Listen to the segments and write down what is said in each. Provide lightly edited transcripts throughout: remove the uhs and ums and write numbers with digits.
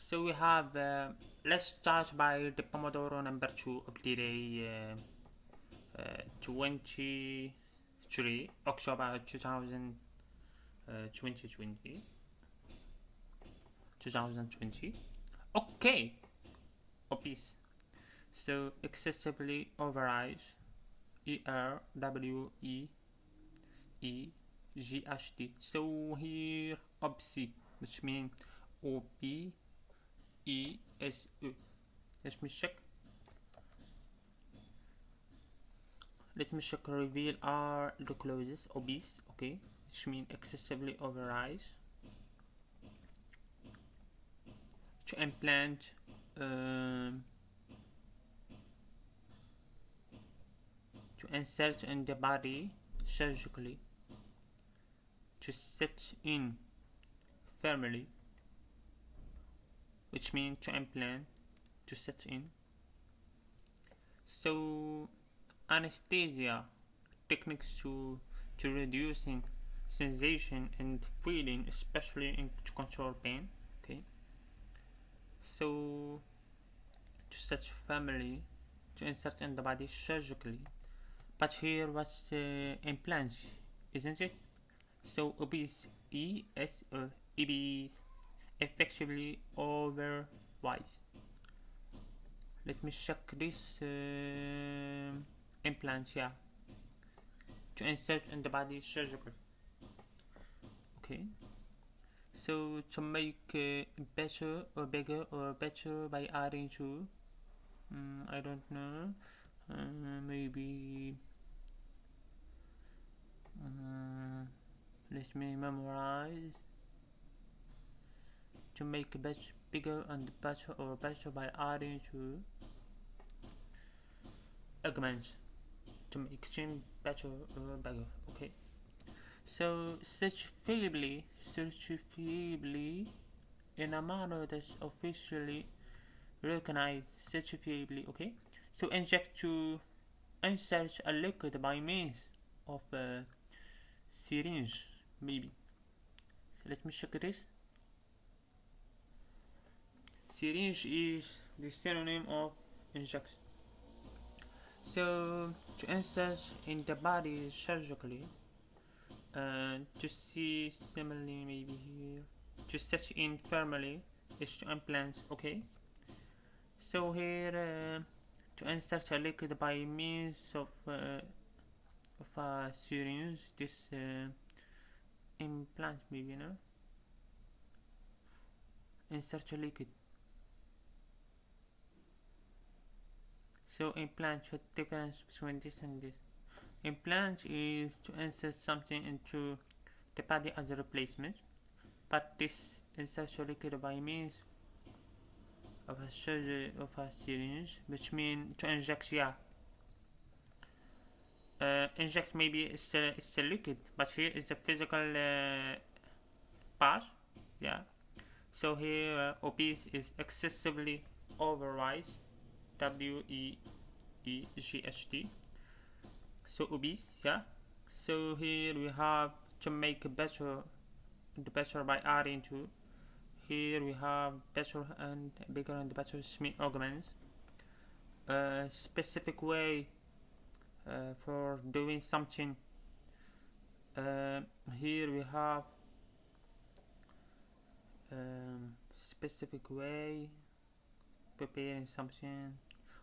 So we have, let's start by the Pomodoro number 2 of the day, 23 October 2020. Okay, obese. So excessively overage, ERWEEGHT. So here obese, which means OBESE. Let me check. Reveal are the clauses. Obese, okay, which means excessively overage. To implant, to insert in the body surgically. To set in firmly, which means to implant, to set in. So anesthesia techniques to reducing sensation and feeling, especially in to control pain. Okay, so to set firmly, to insert in the body surgically, but here was implants, isn't it? So obese, obese, effectively overwise. Let me check this implants, yeah, to insert in the body surgically. Okay, so to make better or bigger or better by adding to, I don't know, maybe let me memorize. To make a batch bigger and better or better by adding to augments, to make chain better or bigger. Okay, so certifiably in a manner that's officially recognized. Certifiably, okay, so inject to insert a liquid by means of a syringe, maybe. So let me check this. Syringe is the synonym of injection. So to insert in the body surgically, to see similarly maybe here, to set in firmly is to implant. Okay, so here to insert a liquid by means of a syringe, this implant, maybe, you know, insert a liquid. So implant, what difference between this and this? Implant is to insert something into the body as a replacement, but this inserts a liquid by means of a surgery of a syringe, which means to inject, yeah. Inject maybe it's a liquid, but here is a physical part, yeah. So here obese is excessively overwise, WEEGHT. So obese, yeah. So here we have to make better, the better by adding to. Here we have better and bigger and better augments. Specific way for doing something. Here we have specific way preparing something.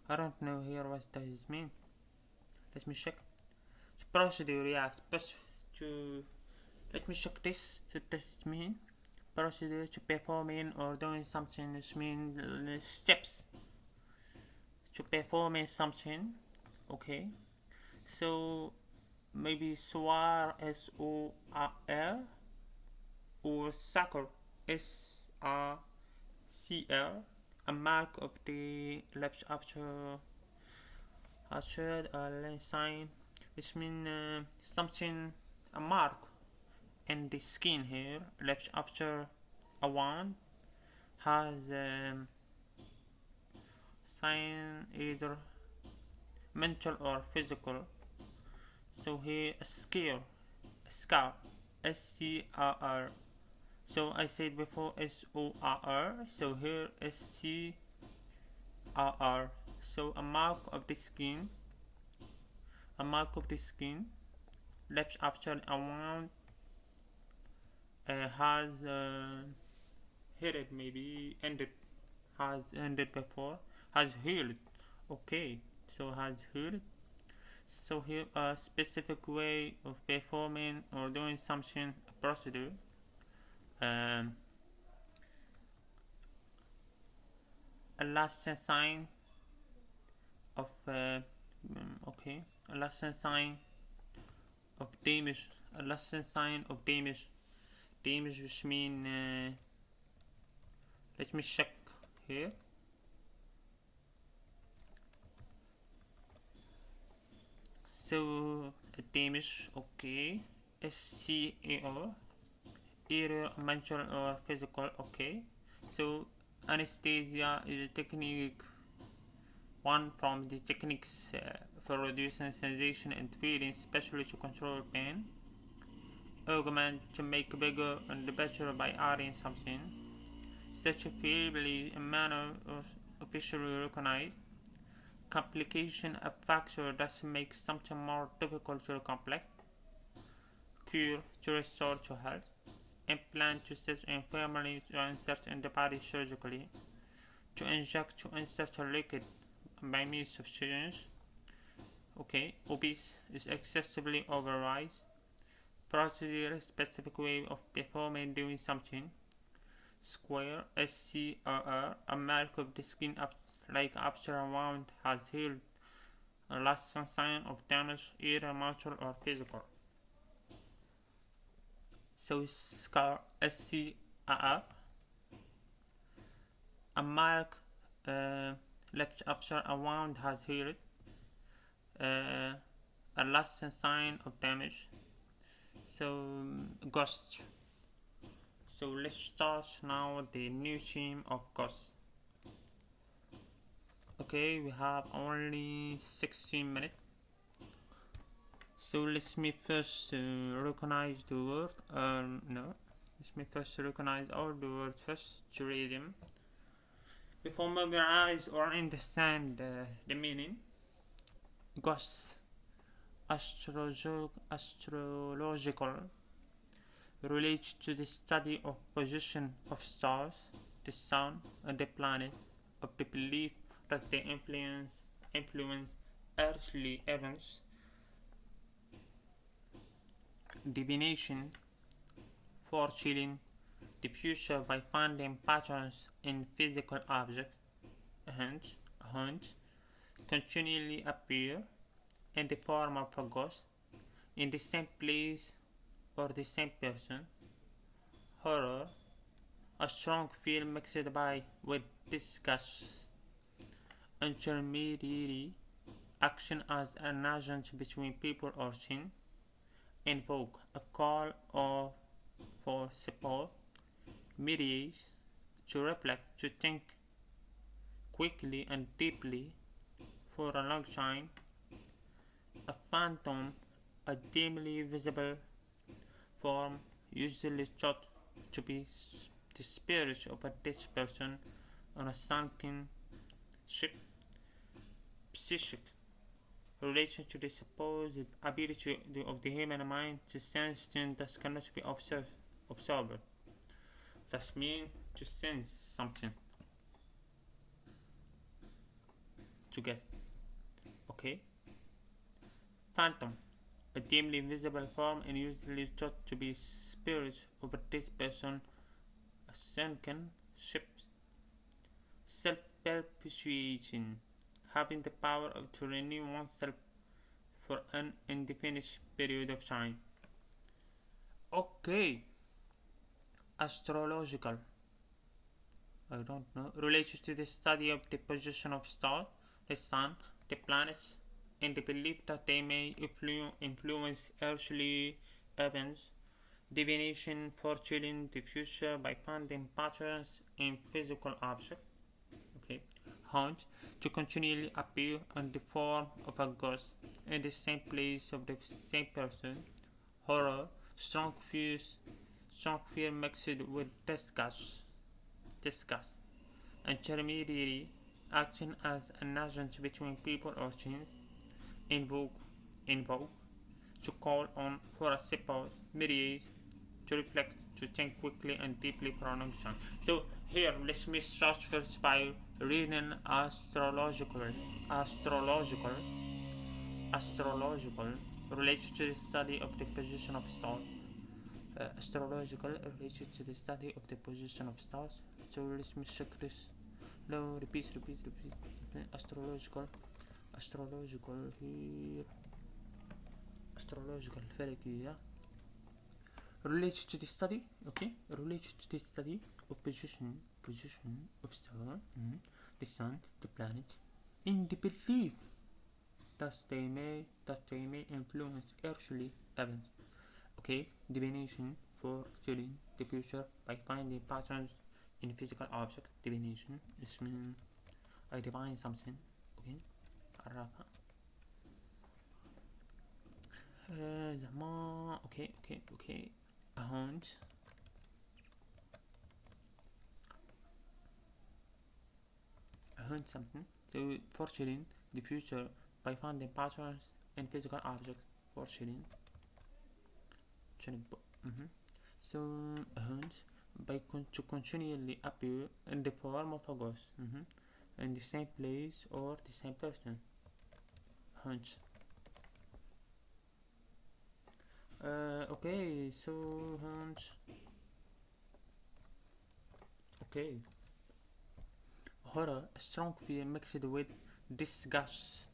I don't know here what does this mean. Let me check. Procedure, yeah. To let me check this. What does it mean? Procedure to performing or doing something. This means steps to performing something. Okay. So maybe soir, SOAR, or sacre, SACR, a mark of the left after a sign, which means something, a mark in the skin here, left after a wound, has sign either mental or physical. So here a scar, SCAR, So I said before SORR, so here SCRR. So a mark of the skin, left after a wound has healed, maybe ended, has ended before, has healed. Okay, so has healed. So here a specific way of performing or doing something, a procedure. Um, a last sign of okay, a last sign of damage, a last sign of damage, which mean let me check here. So damage, okay, SCAR, either mental or physical. Okay, so anesthesia is a technique, one from the techniques for reducing sensation and feeling, especially to control pain. Augment, to make bigger and better by adding something. Such a feebly a manner officially recognized. Complication, a factor that makes something more difficult or complex. Cure, to restore to health. Implant, to set infirmary, to insert in the body surgically. To inject, to insert a liquid by means of syringe. Okay, obese is excessively overweight. Procedure, specific way of performing doing something. Square, SCRR, a mark of the skin like after a wound has healed, a last sign of damage, either mortal or physical. So scar, SCRR, a mark left after a wound has healed, a last sign of damage. So ghost. So let's start now the new theme of ghost. Okay, we have only 16 minutes. So let me first recognize the word. No, let me first recognize all the words first to read them before memorize or understand the meaning. Ghost, astrological, relates to the study of position of stars, the sun, and the planets, of the belief that they influence earthly events. Divination, foretelling the future by finding patterns in physical objects. Hence, continually appear in the form of a ghost in the same place or the same person. Horror, a strong fear mixed by with disgust. Intermediary, action as an agent between people or things. Invoke, a call or for support. Mediate, to reflect, to think quickly and deeply for a long time. A phantom, a dimly visible form, usually thought to be the spirit of a dead person on a sunken ship. Psychic, relation to the supposed ability of the human mind to sense things that cannot be observed. That means to sense something. To get. Okay? Phantom, a dimly visible form and usually thought to be spirit of a dead person, a sunken ship. Self-perpetuation, having the power to renew oneself for an indefinite period of time. Okay, astrological, I don't know, relates to the study of the position of stars, the sun, the planets, and the belief that they may influence earthly events. Divination, foretelling the future by finding patterns in physical objects. Okay. Haunt, to continually appear in the form of a ghost in the same place of the same person. Horror, strong fears strong fear mixed with disgust, intermediary action as an agent between people or things, invoke, to call on for a support, mediate, to reflect, to think quickly and deeply for a long time. So here, let me start first by reading astrological related to the study of the position of stars. Astrological related to the study of the position of stars. So let me check this. No, repeat. Astrological here. Astrological فلكية related to the study, okay, related to the study of position of star, the sun, the planet, in the belief that they may influence earthly events. Okay, divination for telling the future by finding patterns in physical objects. Divination is mean I divine something. Okay, عرفها. زعما اوكي هونت something to foretelling the future by finding patterns in physical objects. Foretelling so hunts by to continually appear in the form of a ghost in the same place or the same person. Hunts. Okay, so hunts. Okay. Horror, strong fear mixed with disgust.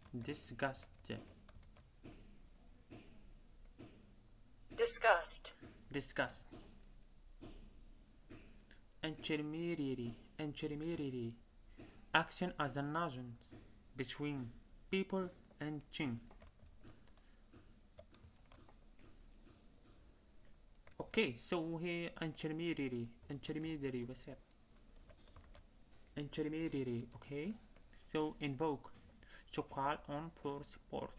Intermediary action as an agent between people and things. Okay, so here intermediary what's that? Intermediary, okay, so invoke, to call on for support.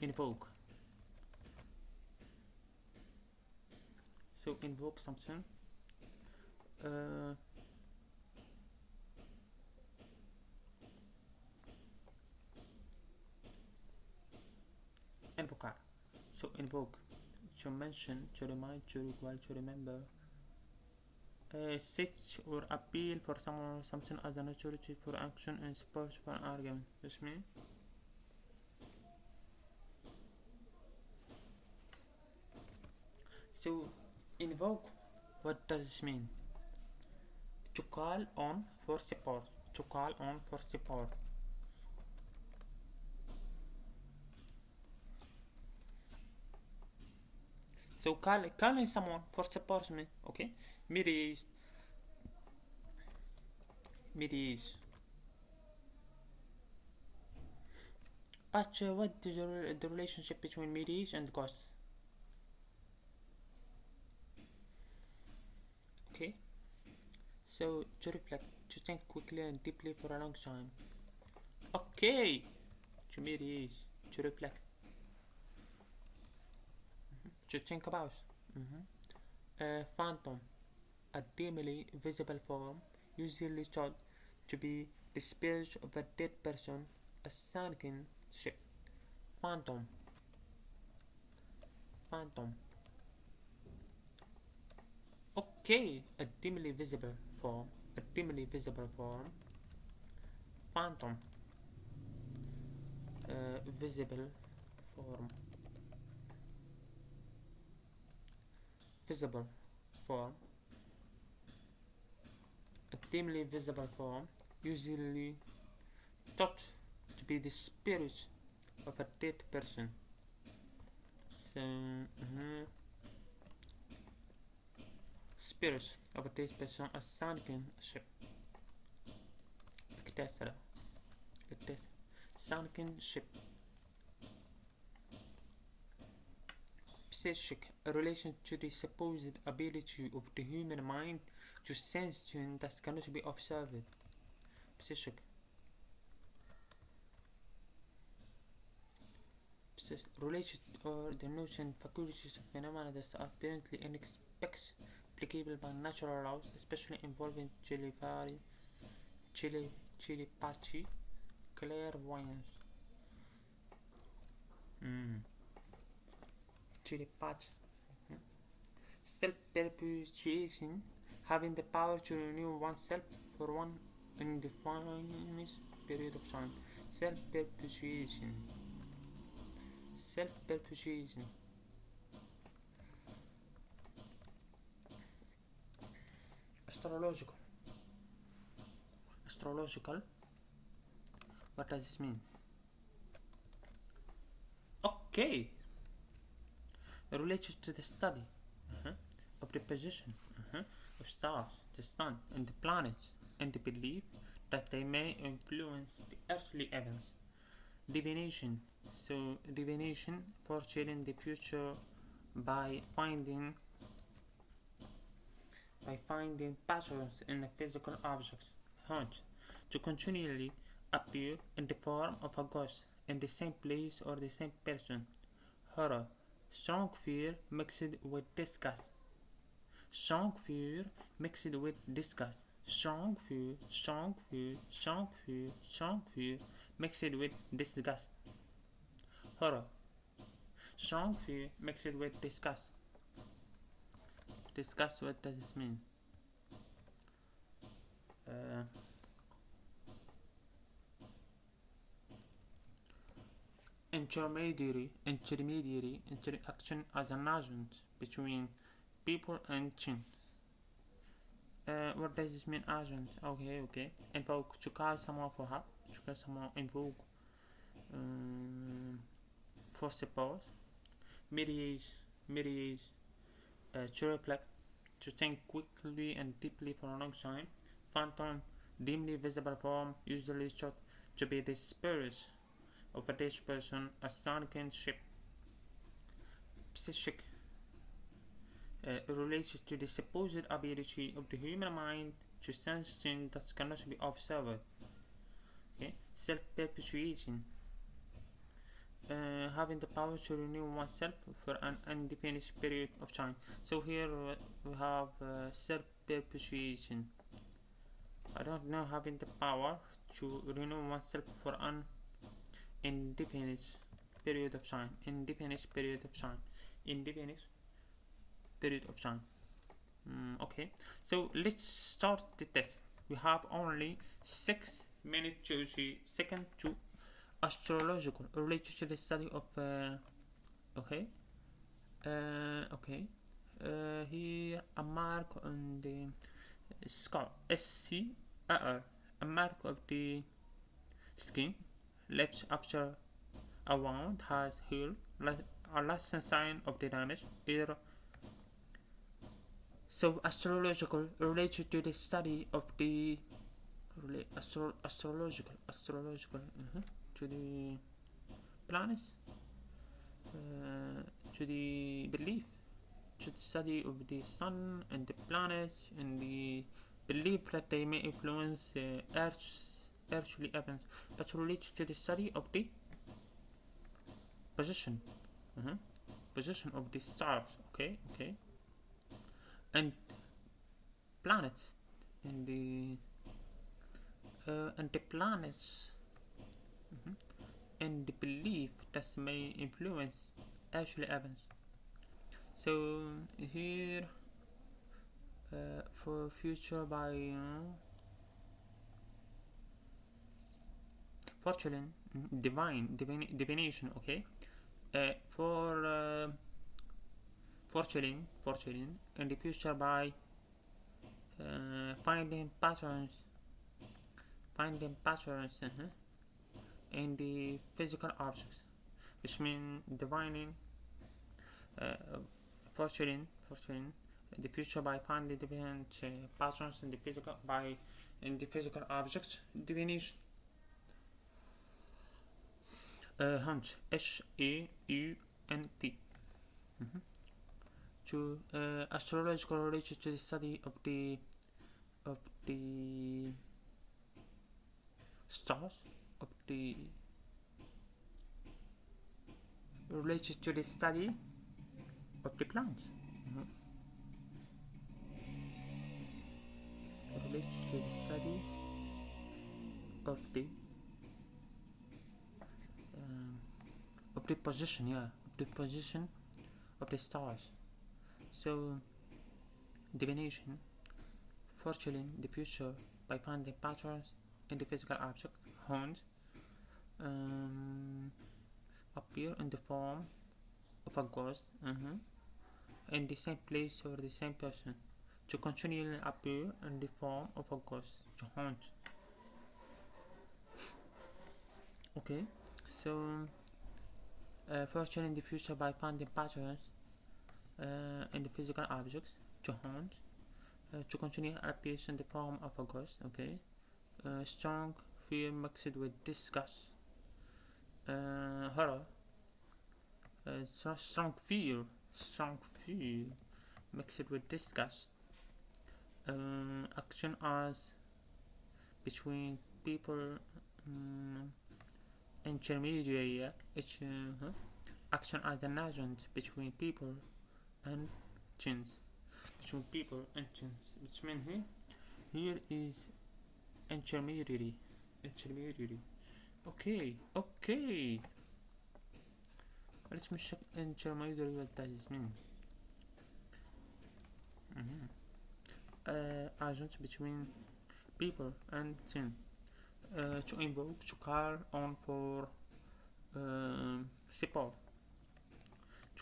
Invoke, so invoke something. Invocar, so invoke, to mention, to remind, to recall, to remember. Set or appeal for someone or something as an authority for action and support for an argument. This means so invoke, what does this mean? To call on for support. So calling someone for support me, okay? Mediate. But what is the relationship between mediate and ghosts? Okay. So to reflect, to think quickly and deeply for a long time. Okay. To mediate, to reflect, to think about. Phantom, a dimly visible form, usually thought to be the spirit of a dead person, a sunken ship. Phantom. Okay, a dimly visible form. Phantom. Visible form. A dimly visible form, usually thought to be the spirit of a dead person. So, spirit of a dead person, a sunken ship. Sunken ship. Psychic, a relation to the supposed ability of the human mind to sense things that cannot be observed. Psychic related or the notion faculties of phenomena that are apparently inexplicable by natural laws, especially involving telepathy, clairvoyance, telepathy, self-perpetuation, having the power to renew oneself for one indefinite period of time. Self-perpetuation. Self-perpetuation. Astrological. Astrological. What does this mean? Okay. Related to the study of the position of stars, the sun, and the planets, and the belief that they may influence the earthly events. Divination. So divination foretelling the future by finding patterns in the physical objects. Hunch. To continually appear in the form of a ghost in the same place or the same person. Horror. Strong fear mixed with disgust. Strong fear mixed with disgust. Strong fear, strong fear, strong fear, strong fear mixed with disgust. Horror. Strong fear mixed with disgust. Disgust, what does this mean? Intermediary interaction as an agent between people and things. What does this mean, agent? Okay. Invoke, to call someone for help, to call someone, invoke for support. Mediate, to reflect, to think quickly and deeply for a long time. Phantom, dimly visible form, usually thought to be the spirit of a dead person, a sunken ship. Psychic, related to the supposed ability of the human mind to sense things that cannot be observed. Okay. Self-perpetuating, having the power to renew oneself for an indefinite period of time. So here we have self-perpetuation. I don't know, having the power to renew oneself for an indefinite period of time. Okay, so let's start the test. We have only 6 minutes to second to astrological, related to the study of here a mark on the skull, SCAR, a mark of the skin left after a wound has healed, a lasting sign of the damage. So astrological, related to the study of the astrological to the planets, to the belief, to the study of the sun and the planets, and the belief that they may influence earthly events, but related to the study of the position of the stars. Okay, and planets, and the planets, and the belief that may influence earthly events. So here for future by fortune, divination. Okay, for fortune in the future by finding patterns in the physical objects, which mean divining fortune in the future by finding different patterns in the physical objects. Divination. Hunt, HAUNT, to astrological, related to the study of the stars, of the related to the study of the plants. Related to the study of the position, of the position of the stars. So divination, foretelling the future by finding patterns in the physical object. Horns appear in the form of a ghost in the same place or the same person. To continually appear in the form of a ghost. To haunt. Okay, so foretelling the future by finding patterns in the physical objects. To haunt. To continually appear in the form of a ghost. Okay, strong fear mixed with disgust. Horror. Strong fear mixed with disgust. Action as between people, intermediary. Action as an agent between people and chins. Which means here is intermediary. Okay. Let's check intermediary. What does this mean? Agent between people and sin. To invoke, to call on for support.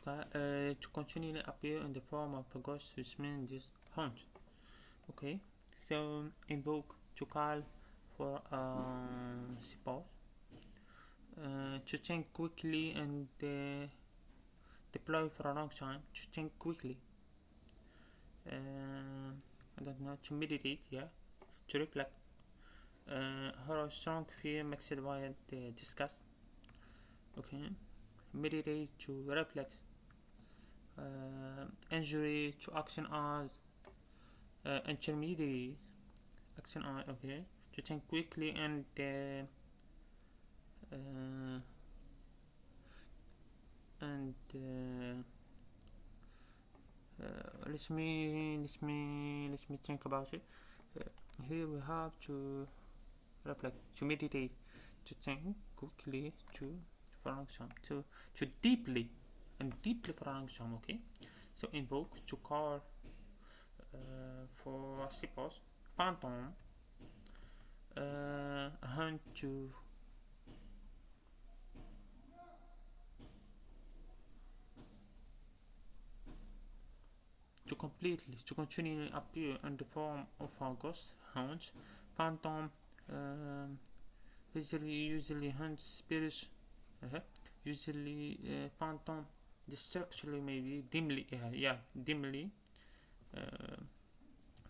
To continually appear in the form of a ghost, which means this haunt. Okay, so invoke, to call for support. To think quickly and deploy for a long time. To think quickly. I don't know, to meditate, to reflect. Horror, strong fear mixed with disgust. Okay, meditate, to reflect. Injury, to action as intermediary. Action as, okay, to think quickly and let me think about it. Here we have to reflect, to meditate, to think quickly, to for a long time, to deeply for a long time. Okay, so invoke, to call for suppose phantom, hunt, to continually appear in the form of a ghost, haunt, phantom, usually hunt spirits, usually phantom, destructively, maybe dimly, dimly,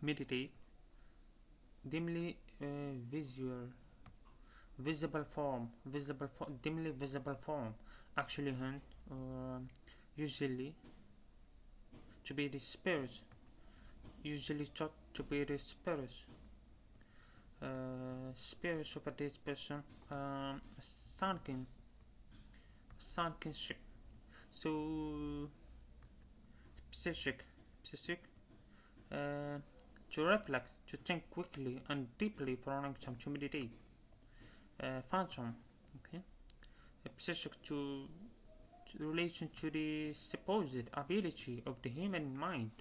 meditate, dimly, visible form, dimly visible form, actually hunt, usually to be the spirits, usually thought to be the spirits of a dead person, sunken ship. So psychic, to reflect, to think quickly and deeply for a long time, to meditate. Phantom, okay, psychic, to relation to the supposed ability of the human mind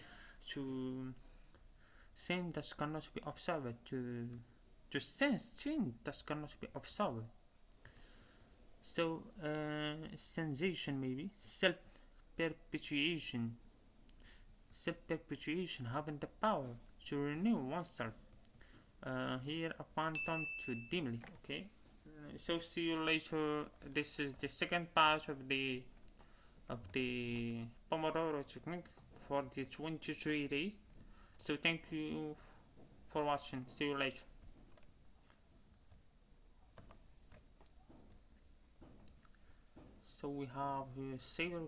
to sense that cannot be observed, to sense things that cannot be observed. So sensation, maybe self-perpetuation, having the power to renew oneself. Here a phantom, to dimly. Okay, so see you later. This is the second part of the Pomodoro technique for the 23 days. So thank you for watching. See you later. So we have several